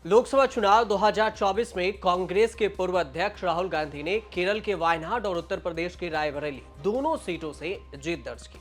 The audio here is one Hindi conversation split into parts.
लोकसभा चुनाव 2024 में कांग्रेस के पूर्व अध्यक्ष राहुल गांधी ने केरल के वायनाड और उत्तर प्रदेश की रायबरेली दोनों सीटों से जीत दर्ज की।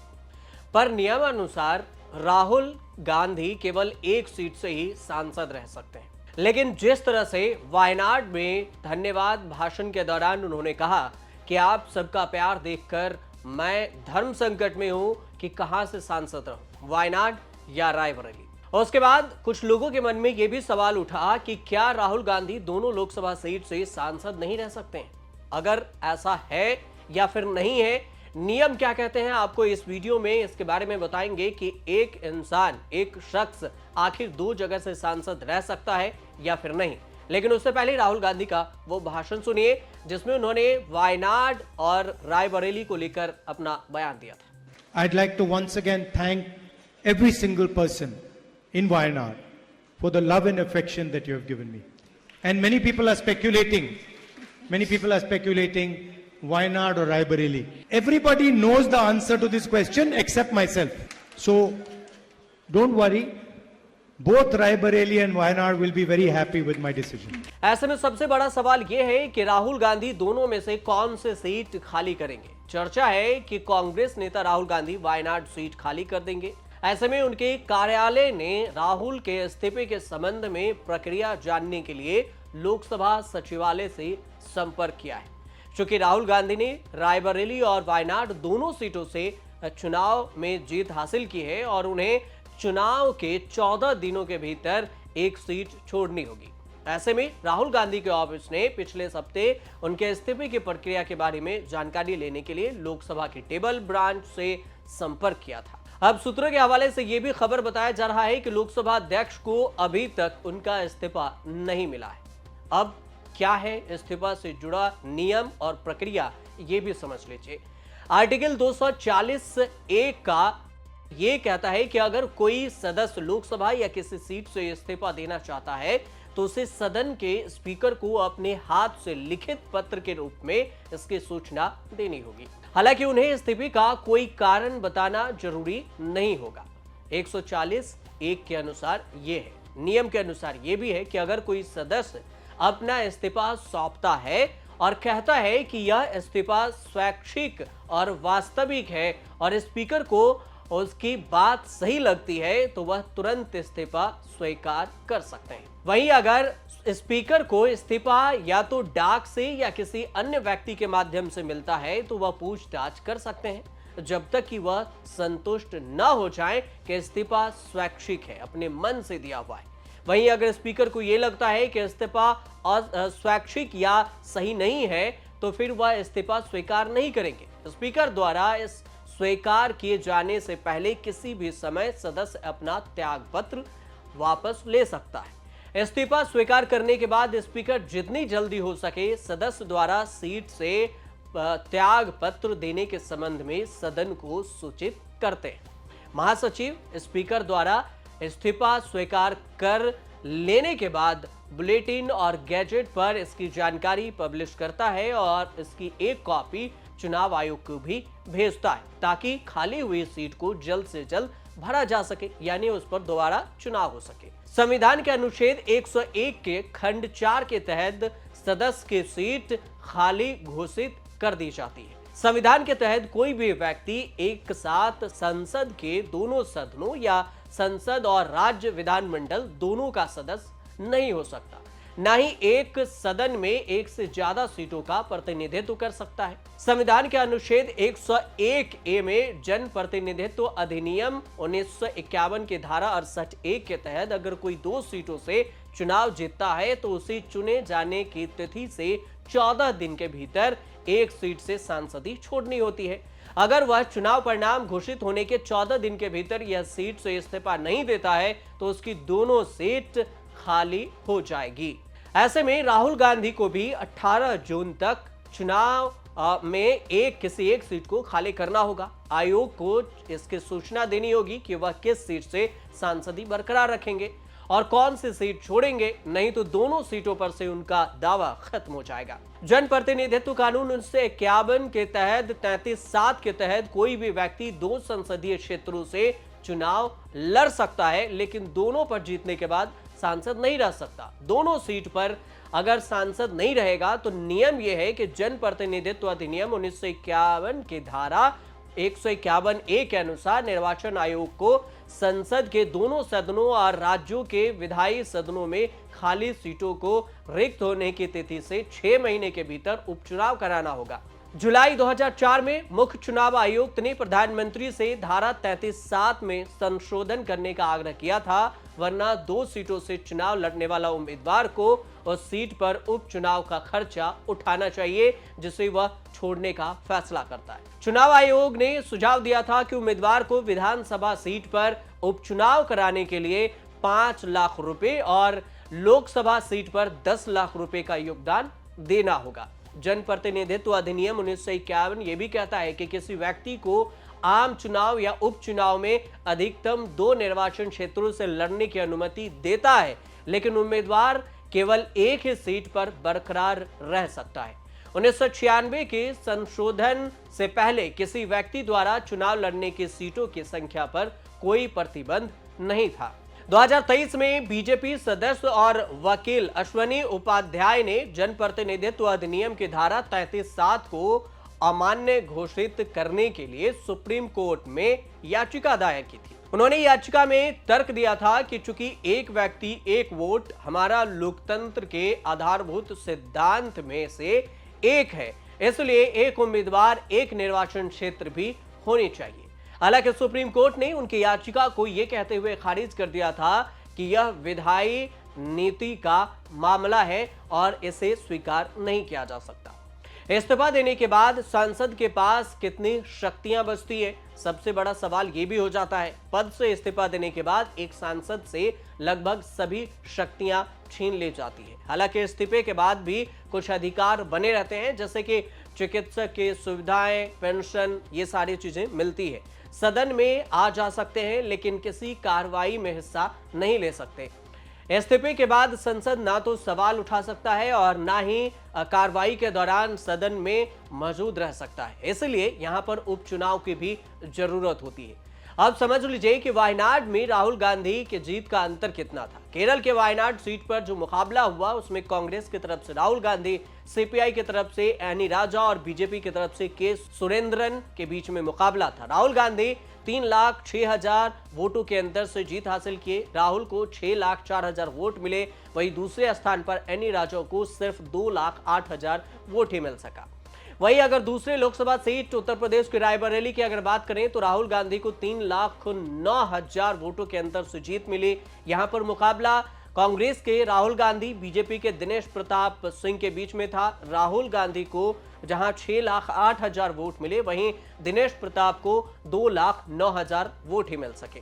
पर नियमानुसार राहुल गांधी केवल एक सीट से ही सांसद रह सकते हैं। लेकिन जिस तरह से वायनाड में धन्यवाद भाषण के दौरान उन्होंने कहा कि आप सबका प्यार देखकर मैं धर्म संकट में हूं कि कहां से सांसद रहूं, वायनाड या रायबरेली। और उसके बाद कुछ लोगों के मन में यह भी सवाल उठा कि क्या राहुल गांधी दोनों लोकसभा सीट से सांसद नहीं रह सकते हैं? अगर ऐसा है या फिर नहीं है, नियम क्या कहते हैं, आपको इस वीडियो में इसके बारे में बताएंगे कि एक इंसान, एक शख्स आखिर दो जगह से सांसद रह सकता है या फिर नहीं। लेकिन उससे पहले राहुल गांधी का वो भाषण सुनिए जिसमें उन्होंने वायनाड और रायबरेली को लेकर अपना बयान दिया था। I'd like to once again thank every single person in Wayanad for the love and affection that you have given me. And many people are speculating Wayanad or Raebareli. Everybody knows the answer to this question except myself. So don't worry, both Raebareli and Wayanad will be very happy with my decision. ऐसे में सबसे बड़ा सवाल यह है कि राहुल गांधी दोनों में से कौन से सीट खाली करेंगे। चर्चा है कि कांग्रेस नेता राहुल गांधी वायनाड सीट खाली कर देंगे। ऐसे में उनके कार्यालय ने राहुल के इस्तीफे के संबंध में प्रक्रिया जानने के लिए लोकसभा सचिवालय से संपर्क किया है। चूंकि राहुल गांधी ने रायबरेली और वायनाड दोनों सीटों से चुनाव में जीत हासिल की है और उन्हें चुनाव के 14 दिनों के भीतर एक सीट छोड़नी होगी। ऐसे में राहुल गांधी के ऑफिस ने पिछले हफ्ते उनके इस्तीफे की प्रक्रिया के बारे में जानकारी लेने के लिए लोकसभा के टेबल ब्रांच से संपर्क किया था। अब सूत्रों के हवाले से यह भी खबर बताया जा रहा है कि लोकसभा अध्यक्ष को अभी तक उनका इस्तीफा नहीं मिला है। अब क्या है इस्तीफा से जुड़ा नियम और प्रक्रिया, ये भी समझ लीजिए। आर्टिकल 240(a) का ये कहता है कि अगर कोई सदस्य लोकसभा या किसी सीट से इस्तीफा देना चाहता है तो उसे सदन के स्पीकर को अपने हाथ से लिखित पत्र के रूप में इसकी सूचना देनी होगी। हालांकि उन्हें इस्तीफे का कोई कारण बताना जरूरी नहीं होगा। 140(1) के अनुसार ये है। नियम के अनुसार ये भी है कि अगर कोई सदस्य अपना इस्तीफा सौंपता है और कहता है कि यह इस्तीफा स्वैच्छिक और वास्तविक है और स्पीकर को उसकी बात सही लगती है तो वह तुरंत इस्तीफा स्वीकार कर सकते हैं। वहीं अगर स्पीकर को इस्तीफा या तो डाक से या किसी अन्य व्यक्ति के माध्यम से मिलता है तो वह पूछताछ कर सकते हैं जब तक कि वह संतुष्ट न हो जाए कि इस्तीफा स्वैच्छिक है, अपने मन से दिया हुआ है। वहीं अगर स्पीकर को यह लगता है कि इस्तीफा स्वैच्छिक या सही नहीं है तो फिर वह इस्तीफा स्वीकार नहीं करेंगे। स्पीकर द्वारा इस स्वीकार किए जाने से पहले किसी भी समय सदस्य अपना त्याग पत्र वापस ले सकता है। इस्तीफा स्वीकार करने के बाद स्पीकर जितनी जल्दी हो सके सदस्य द्वारा सीट से त्याग पत्र देने के संबंध में सदन को सूचित करते हैं। महासचिव स्पीकर द्वारा इस्तीफा स्वीकार कर लेने के बाद बुलेटिन और गैजेट पर इसकी जानकारी पब्लिश करता है और इसकी एक कॉपी चुनाव आयोग को भी भेजता है ताकि खाली हुई सीट को जल्द से जल्द भरा जा सके, यानी उस पर दोबारा चुनाव हो सके। संविधान के अनुच्छेद 101 के खंड 4 के तहत सदस्य की सीट खाली घोषित कर दी जाती है। संविधान के तहत कोई भी व्यक्ति एक साथ संसद के दोनों सदनों या संसद और राज्य विधानमंडल दोनों का सदस्य नहीं हो सकता। न ही एक सदन में एक से ज्यादा सीटों का प्रतिनिधित्व कर सकता है। संविधान के अनुच्छेद 101(a) में जन प्रतिनिधित्व अधिनियम 1951 के धारा 68(1) के तहत अगर कोई दो सीटों से चुनाव जीतता है तो उसे चुने जाने की तिथि से 14 दिन के भीतर एक सीट से सांसदी छोड़नी होती है। अगर वह चुनाव परिणाम घोषित होने के 14 दिन के भीतर यह सीट से इस्तीफा नहीं देता है तो उसकी दोनों सीट खाली हो जाएगी। ऐसे में राहुल गांधी को भी 18 जून तक चुनाव में किसी एक सीट को खाली करना होगा। आयोग को इसकी सूचना देनी होगी कि वह किस सीट से सांसदी बरकरार रखेंगे और कौन सी सीट छोड़ेंगे, नहीं तो दोनों सीटों पर से उनका दावा खत्म हो जाएगा। जन प्रतिनिधित्व कानून 1951 के तहत 33(7) के तहत कोई भी व्यक्ति दो संसदीय क्षेत्रों से चुनाव लड़ सकता है, लेकिन दोनों पर जीतने के बाद सांसद नहीं रह सकता। दोनों सीट पर अगर सांसद नहीं रहेगा तो नियम यह है कि जनप्रतिनिधित्व अधिनियम 1951 की धारा 151A के अनुसार निर्वाचन आयोग को संसद के दोनों सदनों और राज्यों के विधायी सदनों में खाली सीटों को रिक्त होने की तिथि से 6 महीने के भीतर उपचुनाव कराना होगा। जुलाई 2004 में मुख्य चुनाव आयुक्त ने प्रधानमंत्री से धारा 33(7) में संशोधन करने का आग्रह किया था, वरना 2 सीटों से चुनाव लड़ने वाला उम्मीदवार को उस सीट पर उपचुनाव का खर्चा उठाना चाहिए, जिसे वह छोड़ने का फैसला करता है। चुनाव आयोग ने सुझाव दिया था कि उम्मीदवार को विधानसभा सीट पर उपचुनाव कराने के लिए 5 लाख रुपए और लोकसभा सीट पर 10 लाख रुपए का योगदान देना होगा। जनप्रतिनिधित्व अधिनियम 1951 यह भी कहता है कि किसी व्यक्ति को आम चुनाव या उपचुनाव में अधिकतम 2 निर्वाचन क्षेत्रों से लड़ने की अनुमति देता है, लेकिन उम्मीदवार केवल एक ही सीट पर बरकरार रह सकता है। 1996 के संशोधन से पहले किसी व्यक्ति द्वारा चुनाव लड़ने की सीटों की संख्या पर कोई प्रतिबंध नहीं था। 2023 में बीजेपी सदस्य और वकील अश्वनी उपाध्याय ने जनप्रतिनिधित्व अधिनियम की धारा 33(7) को अमान्य घोषित करने के लिए सुप्रीम कोर्ट में याचिका दायर की थी। उन्होंने याचिका में तर्क दिया था कि चूंकि एक व्यक्ति एक वोट हमारा लोकतंत्र के आधारभूत सिद्धांत में से एक है, इसलिए एक उम्मीदवार एक निर्वाचन क्षेत्र भी होनी चाहिए। हालांकि सुप्रीम कोर्ट ने उनकी याचिका को यह कहते हुए खारिज कर दिया था कि यह विधायी नीति का मामला है और इसे स्वीकार नहीं किया जा सकता। इस्तीफा देने के बाद सांसद के पास कितनी शक्तियां बचती है, सबसे बड़ा सवाल यह भी हो जाता है। पद से इस्तीफा देने के बाद एक सांसद से लगभग सभी शक्तियां छीन ली जाती है। हालांकि इस्तीफे के बाद भी कुछ अधिकार बने रहते हैं, जैसे कि चिकित्सक की सुविधाएं, पेंशन, ये सारी चीजें मिलती है। सदन में आ जा सकते हैं, लेकिन किसी कार्रवाई में हिस्सा नहीं ले सकते। इस्तीफे के बाद संसद ना तो सवाल उठा सकता है और ना ही कार्रवाई के दौरान सदन में मौजूद रह सकता है। इसलिए यहां पर उपचुनाव की भी जरूरत होती है। अब समझ लीजिए कि वायनाड में राहुल गांधी की जीत का अंतर कितना था। केरल के वायनाड सीट पर जो मुकाबला हुआ उसमें कांग्रेस की तरफ से राहुल गांधी, सीपीआई की तरफ से एनी राजा और बीजेपी की तरफ से के सुरेंद्रन के बीच में मुकाबला था। राहुल गांधी 3,06,000 वोटों के अंतर से जीत हासिल किए। राहुल को 6,04,000 वोट मिले। वहीं दूसरे स्थान पर एनी राजा को सिर्फ 2,08,000 वोट ही मिल सका। वहीं अगर दूसरे लोकसभा सीट उत्तर प्रदेश के रायबरेली की अगर बात करें तो राहुल गांधी को 3,09,000 वोटों के अंतर से जीत मिली। यहां पर मुकाबला कांग्रेस के राहुल गांधी, बीजेपी के दिनेश प्रताप सिंह के बीच में था। राहुल गांधी को जहां 6,08,000 वोट मिले, वहीं दिनेश प्रताप को 2,09,000 वोट ही मिल सके।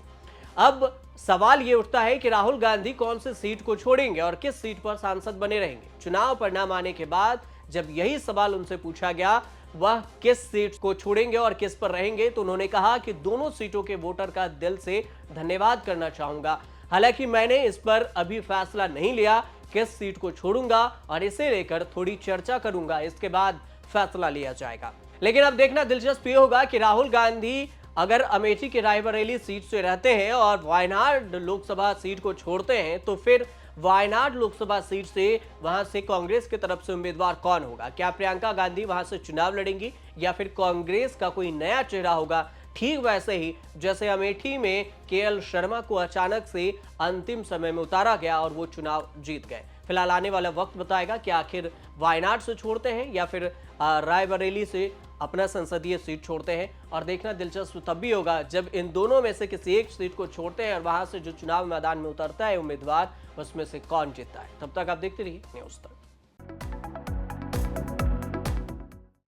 अब सवाल यह उठता है कि राहुल गांधी कौन सी सीट को छोड़ेंगे और किस सीट पर सांसद बने रहेंगे। चुनाव परिणाम आने के बाद जब यही सवाल उनसे पूछा गया वह किस सीट को छोड़ेंगे और किस पर रहेंगे, तो उन्होंने कहा कि दोनों सीटों के वोटर का दिल से धन्यवाद करना चाहूंगा। हालांकि मैंने इस पर अभी फैसला नहीं लिया किस सीट को छोड़ूंगा और इसे लेकर थोड़ी चर्चा करूंगा, इसके बाद फैसला लिया जाएगा। लेकिन अब देखना दिलचस्प ये होगा कि राहुल गांधी अगर अमेठी के रायबरेली सीट से रहते हैं और वायनाड लोकसभा सीट को छोड़ते हैं, तो फिर वायनाड लोकसभा सीट से वहां से कांग्रेस की तरफ से उम्मीदवार कौन होगा? क्या प्रियंका गांधी वहां से चुनाव लड़ेंगी या फिर कांग्रेस का कोई नया चेहरा होगा? ठीक वैसे ही जैसे अमेठी में केएल शर्मा को अचानक से अंतिम समय में उतारा गया और वो चुनाव जीत गए। फिलहाल आने वाला वक्त बताएगा कि आखिर वायनाड से छोड़ते हैं या फिर रायबरेली से अपना संसदीय सीट छोड़ते हैं। और देखना दिलचस्प तब भी होगा जब इन दोनों में से किसी एक सीट को छोड़ते हैं और वहां से जो चुनाव मैदान में उतरता है उम्मीदवार, उसमें से कौन जीतता है। तब तक आप देखते रहिए न्यूज़ तक।